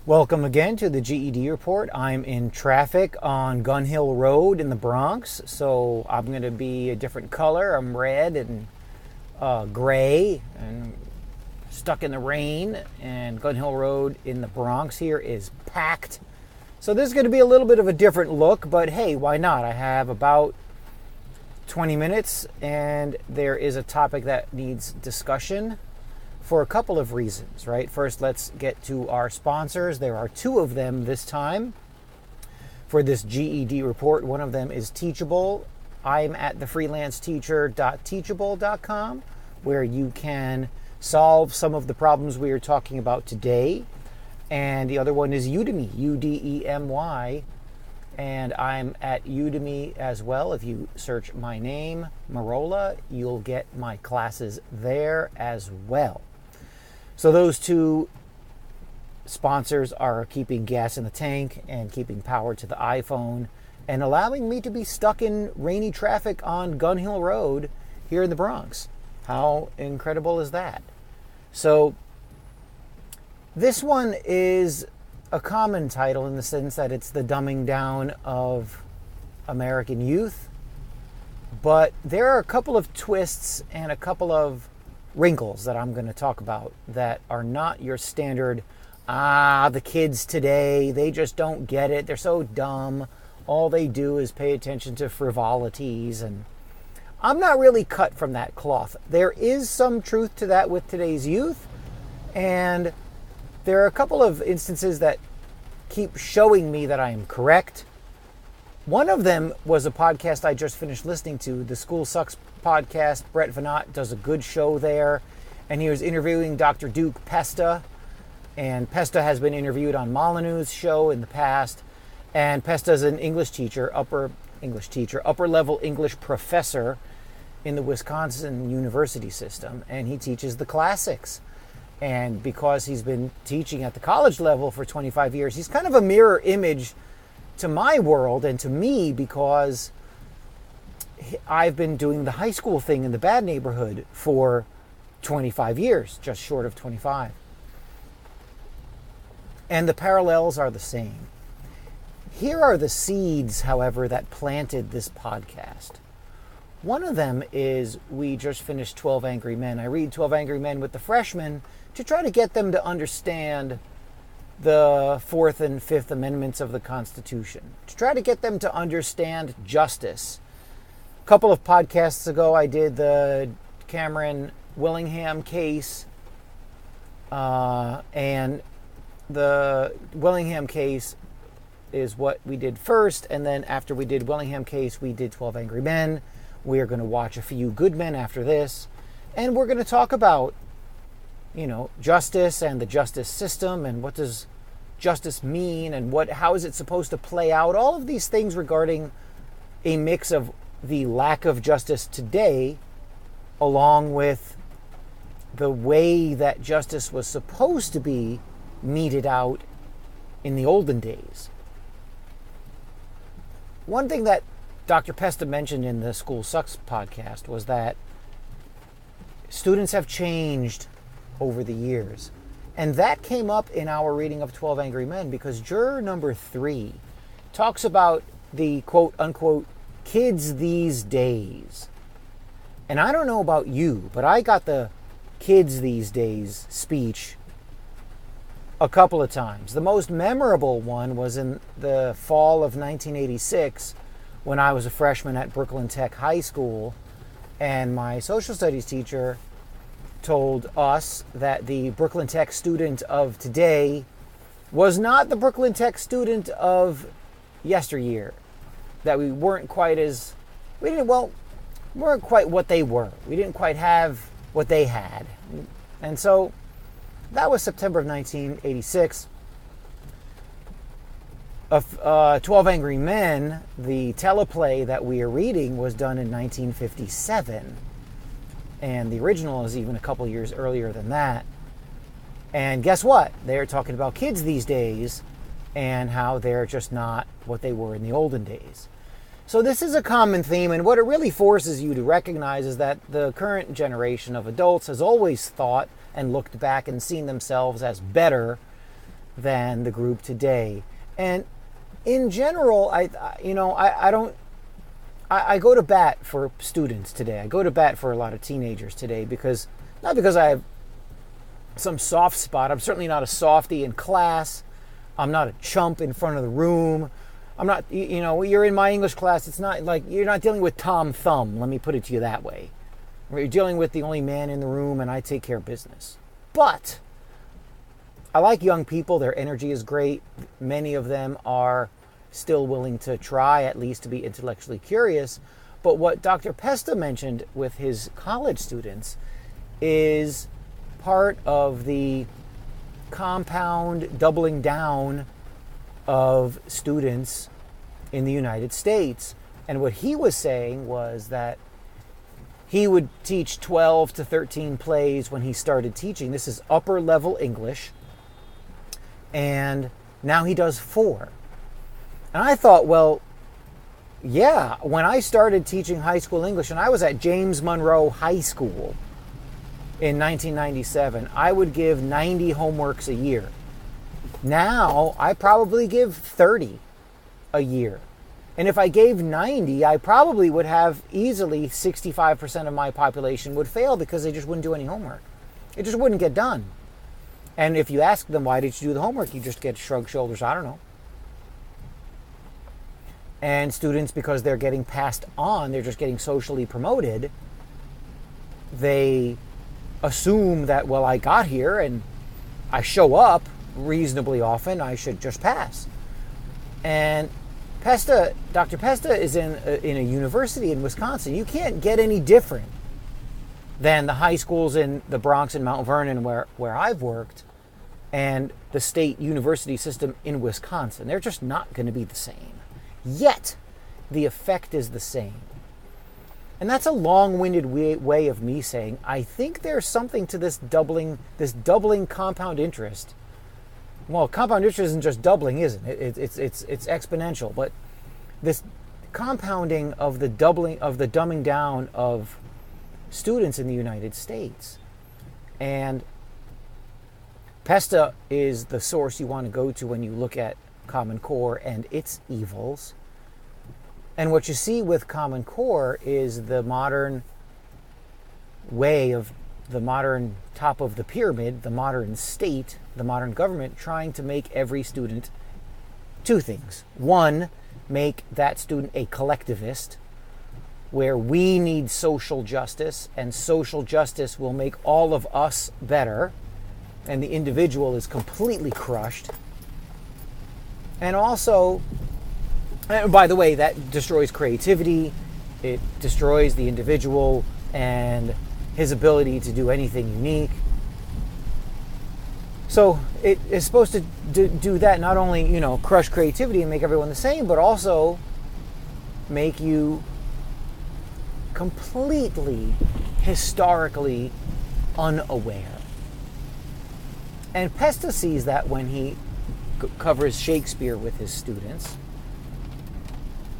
Welcome again to the GED Report. I'm in traffic on Gun Hill Road in the Bronx, so I'm going to be a different color. I'm red and gray and stuck in the rain, and Gun Hill Road in the Bronx here is packed. So this is going to be a little bit of a different look, but hey, why not? I have about 20 minutes, and there is a topic that needs discussion for a couple of reasons, right? First, let's get to our sponsors. There are two of them this time for this GED report. One of them is Teachable. I'm at TheFreelanceTeacher.teachable.com, where you can solve some of the problems we are talking about today. And the other one is Udemy, Udemy. And I'm at Udemy as well. If you search my name, Marola, you'll get my classes there as well. So those two sponsors are keeping gas in the tank and keeping power to the iPhone and allowing me to be stuck in rainy traffic on Gun Hill Road here in the Bronx. How incredible is that? So this one is a common title in the sense that it's the dumbing down of American youth, but there are a couple of twists and a couple of wrinkles that I'm going to talk about that are not your standard, the kids today, they just don't get it, they're so dumb, all they do is pay attention to frivolities, and I'm not really cut from that cloth. There is some truth to that with today's youth, and there are a couple of instances that keep showing me that I am correct. One of them was a podcast I just finished listening to, the School Sucks podcast. Brett Venat does a good show there, and he was interviewing Dr. Duke Pesta, and Pesta has been interviewed on Molyneux's show in the past, and Pesta is an upper level English professor in the Wisconsin university system, and he teaches the classics. And because he's been teaching at the college level for 25 years, he's kind of a mirror image to my world and to me, because I've been doing the high school thing in the bad neighborhood for 25 years, just short of 25. And the parallels are the same. Here are the seeds, however, that planted this podcast. One of them is we just finished 12 Angry Men. I read 12 Angry Men with the freshmen to try to get them to understand the Fourth and Fifth Amendments of the Constitution, to try to get them to understand justice. A couple of podcasts ago, I did the Cameron Willingham case, and the Willingham case is what we did first, and then after we did Willingham case, we did 12 Angry Men. We are going to watch A Few Good Men after this, and we're going to talk about justice and the justice system, and what does justice mean, and how is it supposed to play out? All of these things regarding a mix of the lack of justice today, along with the way that justice was supposed to be meted out in the olden days. One thing that Dr. Pesta mentioned in the School Sucks podcast was that students have changed over the years. And that came up in our reading of 12 Angry Men, because juror number 3 talks about the quote-unquote kids these days. And I don't know about you, but I got the kids these days speech a couple of times. The most memorable one was in the fall of 1986 when I was a freshman at Brooklyn Tech High School, and my social studies teacher told us that the Brooklyn Tech student of today was not the Brooklyn Tech student of yesteryear. That we weren't quite what they were. We didn't quite have what they had. And so that was September of 1986. 12 Angry Men, the teleplay that we are reading, was done in 1957. And the original is even a couple years earlier than that. And guess what? They're talking about kids these days and how they're just not what they were in the olden days. So this is a common theme, and what it really forces you to recognize is that the current generation of adults has always thought and looked back and seen themselves as better than the group today. And in general, I go to bat for students today. I go to bat for a lot of teenagers today not because I have some soft spot. I'm certainly not a softie in class. I'm not a chump in front of the room. I'm not, you're in my English class. It's not like you're not dealing with Tom Thumb. Let me put it to you that way. You're dealing with the only man in the room, and I take care of business. But I like young people. Their energy is great. Many of them are still willing to try, at least to be intellectually curious. But what Dr. Pesta mentioned with his college students is part of the compound doubling down of students in the United States. And what he was saying was that he would teach 12 to 13 plays when he started teaching. This is upper level English. And now he does 4. And I thought, well, yeah, when I started teaching high school English, and I was at James Monroe High School in 1997, I would give 90 homeworks a year. Now, I probably give 30 a year. And if I gave 90, I probably would have easily 65% of my population would fail because they just wouldn't do any homework. It just wouldn't get done. And if you ask them, why did you do the homework? You just get shrugged shoulders, I don't know. And students, because they're getting passed on, they're just getting socially promoted, they assume that, well, I got here and I show up reasonably often, I should just pass. And Dr. Pesta is in a university in Wisconsin. You can't get any different than the high schools in the Bronx and Mount Vernon where I've worked and the state university system in Wisconsin. They're just not going to be the same. Yet, the effect is the same. And that's a long-winded way of me saying, I think there's something to this doubling compound interest. Well, compound interest isn't just doubling, isn't it? It's exponential. But this compounding of the dumbing down of students in the United States. And Pesta is the source you want to go to when you look at Common Core and its evils. And what you see with Common Core is the modern way of the modern top of the pyramid, the modern state, the modern government, trying to make every student 2 things. 1, make that student a collectivist, where we need social justice, and social justice will make all of us better, and the individual is completely crushed. And also, and by the way, that destroys creativity, it destroys the individual and his ability to do anything unique. So it is supposed to do that, not only, crush creativity and make everyone the same, but also make you completely historically unaware. And Pesta sees that when he covers Shakespeare with his students,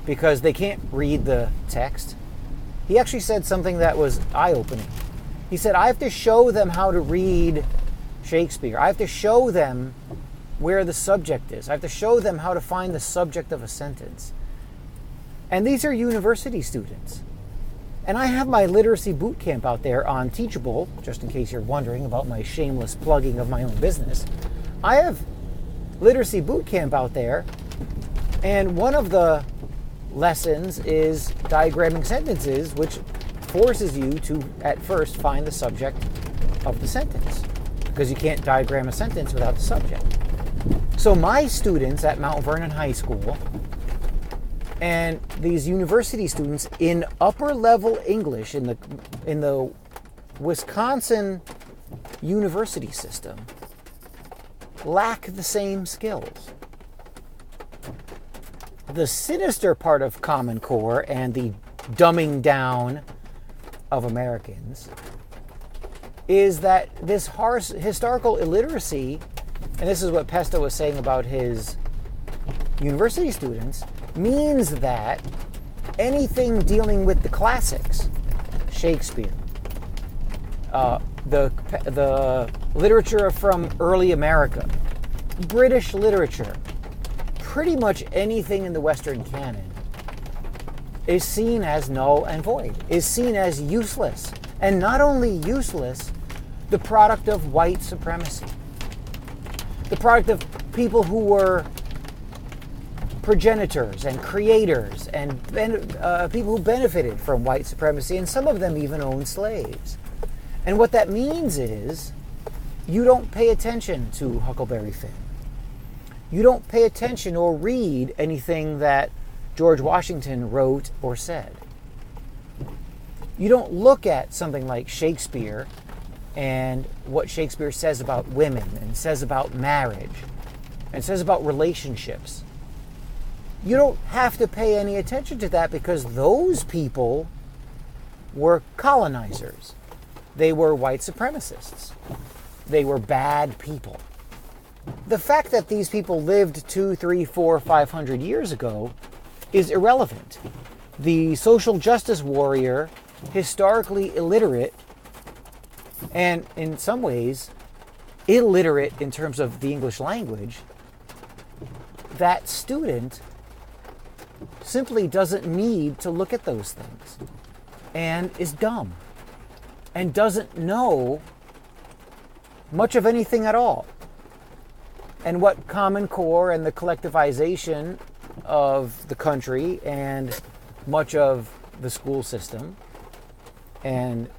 because they can't read the text. He actually said something that was eye-opening. He said, I have to show them how to read Shakespeare. I have to show them where the subject is. I have to show them how to find the subject of a sentence. And these are university students. And I have my literacy boot camp out there on Teachable, just in case you're wondering about my shameless plugging of my own business. I have literacy boot camp out there, and one of the lessons is diagramming sentences, which forces you to, at first, find the subject of the sentence, because you can't diagram a sentence without the subject. So my students at Mount Vernon High School and these university students in upper level English in the Wisconsin university system lack the same skills. The sinister part of Common Core and the dumbing down of Americans is that this historical illiteracy, and this is what Pesta was saying about his university students, means that anything dealing with the classics, Shakespeare, the literature from early America, British literature, pretty much anything in the Western canon, is seen as null and void, is seen as useless. And not only useless, the product of white supremacy. The product of people who were progenitors and creators and people who benefited from white supremacy, and some of them even owned slaves. And what that means is you don't pay attention to Huckleberry Finn. You don't pay attention or read anything that George Washington wrote or said. You don't look at something like Shakespeare and what Shakespeare says about women and says about marriage and says about relationships. You don't have to pay any attention to that because those people were colonizers. They were white supremacists. They were bad people. The fact that these people lived 200, 300, 400, 500 years ago is irrelevant. The social justice warrior, historically illiterate, and in some ways illiterate in terms of the English language, that student simply doesn't need to look at those things and is dumb and doesn't know much of anything at all. And what Common Core and the collectivization of the country and much of the school system and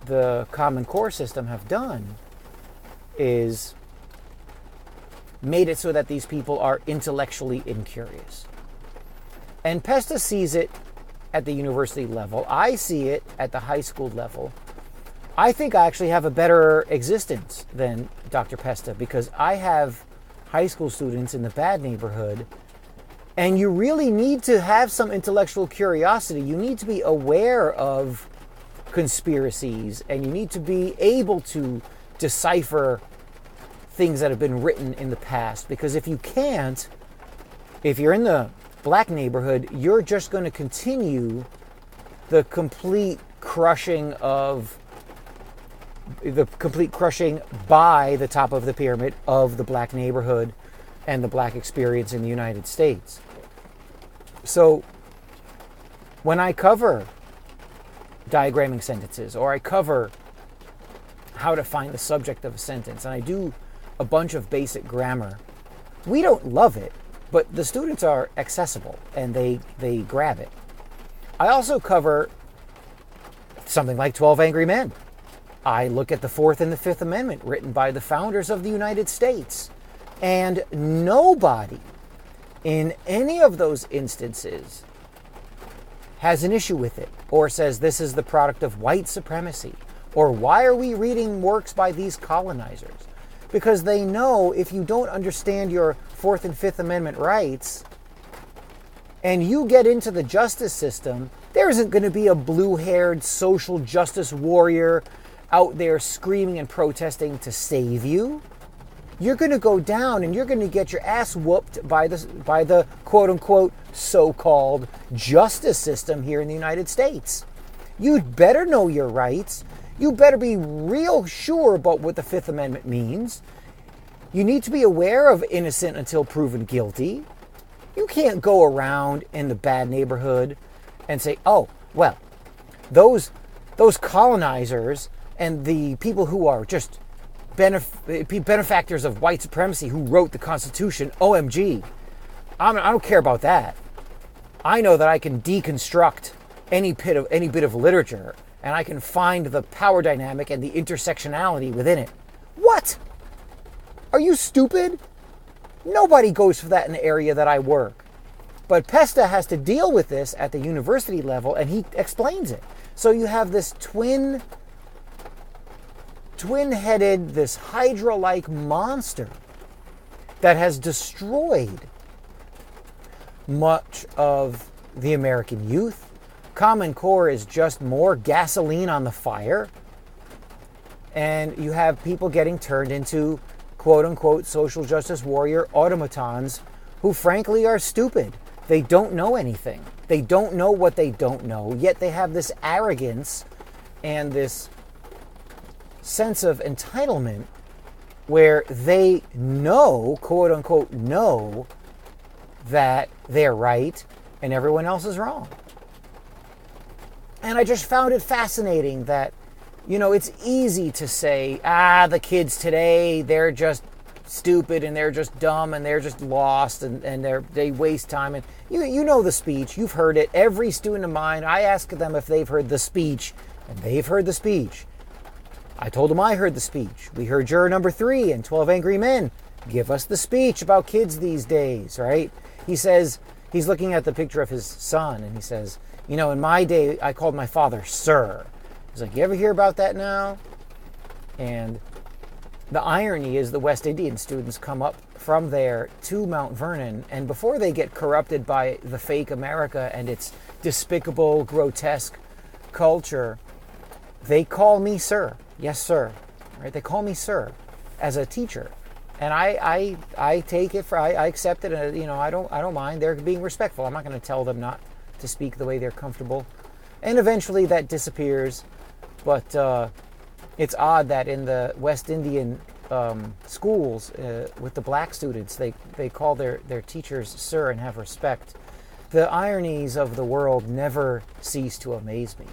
the Common Core system have done is made it so that these people are intellectually incurious. And Pesta sees it at the university level. I see it at the high school level. I think I actually have a better existence than Dr. Pesta because I have high school students in the bad neighborhood, and you really need to have some intellectual curiosity. You need to be aware of conspiracies, and you need to be able to decipher things that have been written in the past, because if you can't, if you're in the black neighborhood, you're just going to continue the complete crushing by the top of the pyramid of the black neighborhood and the black experience in the United States. So when I cover diagramming sentences, or I cover how to find the subject of a sentence, and I do a bunch of basic grammar, we don't love it, but the students are accessible and they grab it. I also cover something like 12 Angry Men. I look at the Fourth and the Fifth Amendment written by the founders of the United States. And nobody in any of those instances has an issue with it or says this is the product of white supremacy or why are we reading works by these colonizers? Because they know if you don't understand your Fourth and Fifth Amendment rights and you get into the justice system, there isn't going to be a blue-haired social justice warrior out there screaming and protesting to save you. You're going to go down and you're going to get your ass whooped by the quote-unquote so-called justice system here in the United States. You'd better know your rights. You better be real sure about what the Fifth Amendment means. You need to be aware of innocent until proven guilty. You can't go around in the bad neighborhood and say, oh, well, those colonizers and the people who are just benefactors of white supremacy who wrote the Constitution, OMG, I don't care about that. I know that I can deconstruct any bit of literature, and I can find the power dynamic and the intersectionality within it. What? Are you stupid? Nobody goes for that in the area that I work. But Pesta has to deal with this at the university level, and he explains it. So you have this twin-headed, this Hydra-like monster that has destroyed much of the American youth. Common Core is just more gasoline on the fire. And you have people getting turned into quote-unquote social justice warrior automatons who frankly are stupid. They don't know anything. They don't know what they don't know, yet they have this arrogance and this sense of entitlement where they know, quote unquote, know that they're right and everyone else is wrong. And I just found it fascinating that, it's easy to say, the kids today, they're just stupid and they're just dumb and they're just lost and they waste time. And you know the speech, you've heard it. Every student of mine, I ask them if they've heard the speech, and they've heard the speech. I told them I heard the speech. We heard juror number 3 in 12 Angry Men give us the speech about kids these days, right? He says, he's looking at the picture of his son, and he says, in my day, I called my father sir. He's like, you ever hear about that now? And the irony is the West Indian students come up from there to Mount Vernon, and before they get corrupted by the fake America and its despicable, grotesque culture, they call me sir. Yes, sir. Right? They call me sir as a teacher. And I take it I accept it. I don't mind. They're being respectful. I'm not going to tell them not to speak the way they're comfortable. And eventually that disappears. But it's odd that in the West Indian schools with the black students, they call their teachers sir and have respect. The ironies of the world never cease to amaze me.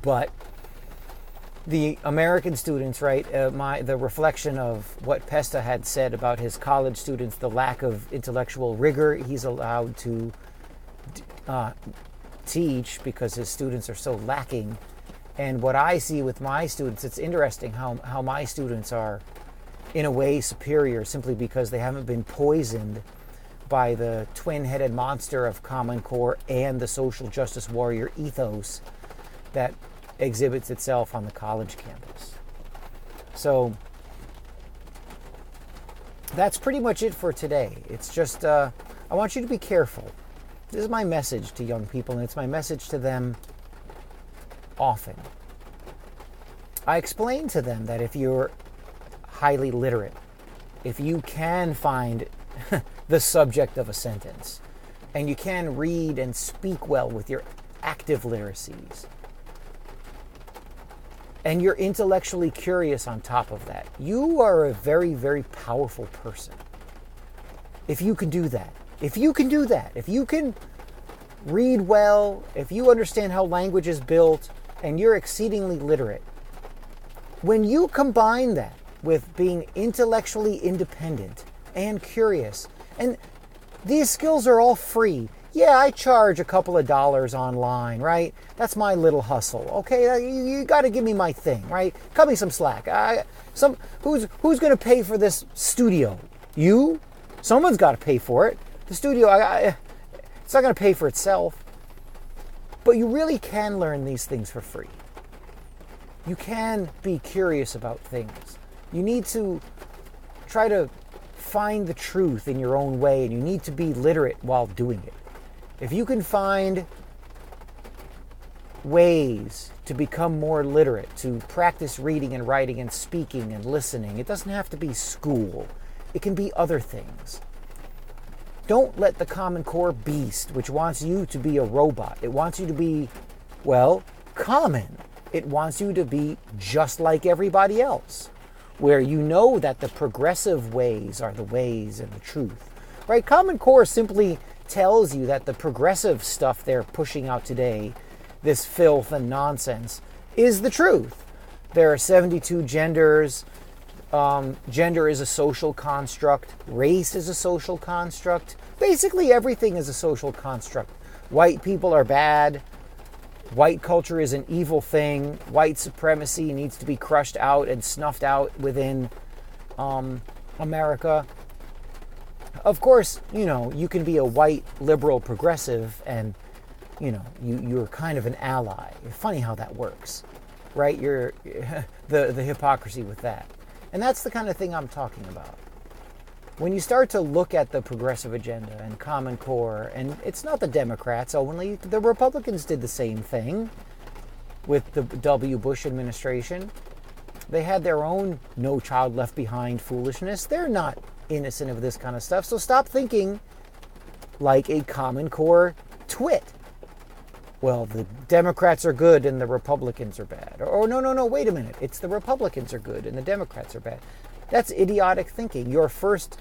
But the American students, right, the reflection of what Pesta had said about his college students, the lack of intellectual rigor he's allowed to teach because his students are so lacking. And what I see with my students, it's interesting how my students are, in a way, superior simply because they haven't been poisoned by the twin-headed monster of Common Core and the social justice warrior ethos that exhibits itself on the college campus. So that's pretty much it for today. It's just, I want you to be careful. This is my message to young people, and it's my message to them often. I explain to them that if you're highly literate, if you can find the subject of a sentence, and you can read and speak well with your active literacies, and you're intellectually curious on top of that, you are a very, very powerful person. If you can do that. If you can read well, if you understand how language is built, and you're exceedingly literate, when you combine that with being intellectually independent and curious, and these skills are all free. Yeah, I charge a couple of dollars online, right? That's my little hustle. Okay, you got to give me my thing, right? Cut me some slack. Who's going to pay for this studio? You? Someone's got to pay for it. The studio, it's not going to pay for itself. But you really can learn these things for free. You can be curious about things. You need to try to find the truth in your own way, and you need to be literate while doing it. If you can find ways to become more literate, to practice reading and writing and speaking and listening, it doesn't have to be school. It can be other things. Don't let the Common Core beast, which wants you to be a robot, it wants you to be, common. It wants you to be just like everybody else, where you know that the progressive ways are the ways and the truth. Right? Common Core simply tells you that the progressive stuff they're pushing out today, this filth and nonsense, is the truth. There are 72 genders. Gender is a social construct. Race is a social construct. Basically, everything is a social construct. White people are bad. White culture is an evil thing. White supremacy needs to be crushed out and snuffed out within America. Of course, you can be a white liberal progressive and, you're kind of an ally. It's funny how that works, right? You're the hypocrisy with that. And that's the kind of thing I'm talking about. When you start to look at the progressive agenda and Common Core, and it's not the Democrats only, the Republicans did the same thing with the W. Bush administration. They had their own No Child Left Behind foolishness. They're not innocent of this kind of stuff. So stop thinking like a Common Core twit. Well, the Democrats are good and the Republicans are bad. Or no, wait a minute. It's the Republicans are good and the Democrats are bad. That's idiotic thinking. Your first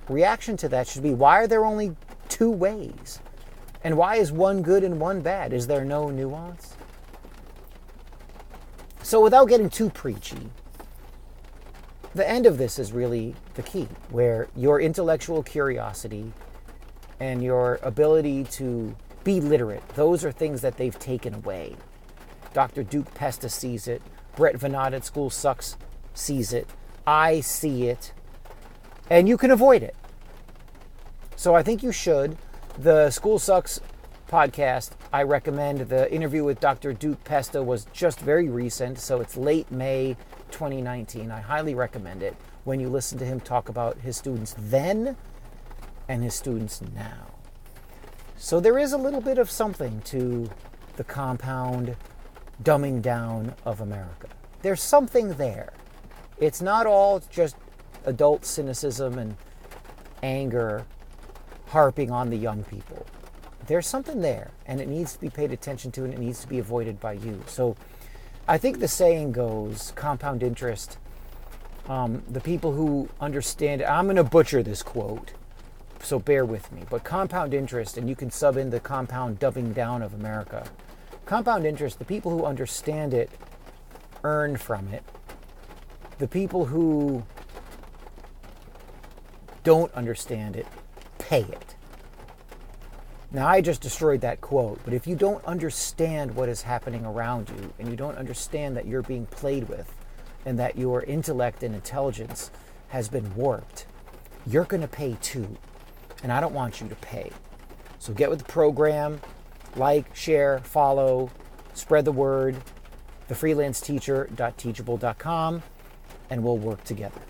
reaction to that should be, why are there only two ways? And why is one good and one bad? Is there no nuance? So without getting too preachy, the end of this is really the key, where your intellectual curiosity and your ability to be literate, those are things that they've taken away. Dr. Duke Pesta sees it. Brett Veinotte at School Sucks sees it. I see it. And you can avoid it. So I think you should. The School Sucks podcast, I recommend. The interview with Dr. Duke Pesta was just very recent, so it's late May 2019. I highly recommend it when you listen to him talk about his students then and his students now. So there is a little bit of something to the compound dumbing down of America. There's something there. It's not all just adult cynicism and anger harping on the young people. There's something there, and it needs to be paid attention to, and it needs to be avoided by you. So I think the saying goes, compound interest, the people who understand it, I'm going to butcher this quote, so bear with me, but compound interest, and you can sub in the compound dumbing down of America. Compound interest, the people who understand it earn from it. The people who don't understand it pay it. Now, I just destroyed that quote, but if you don't understand what is happening around you, and you don't understand that you're being played with, and that your intellect and intelligence has been warped, you're going to pay too. And I don't want you to pay. So get with the program, like, share, follow, spread the word, thefreelanceteacher.teachable.com, and we'll work together.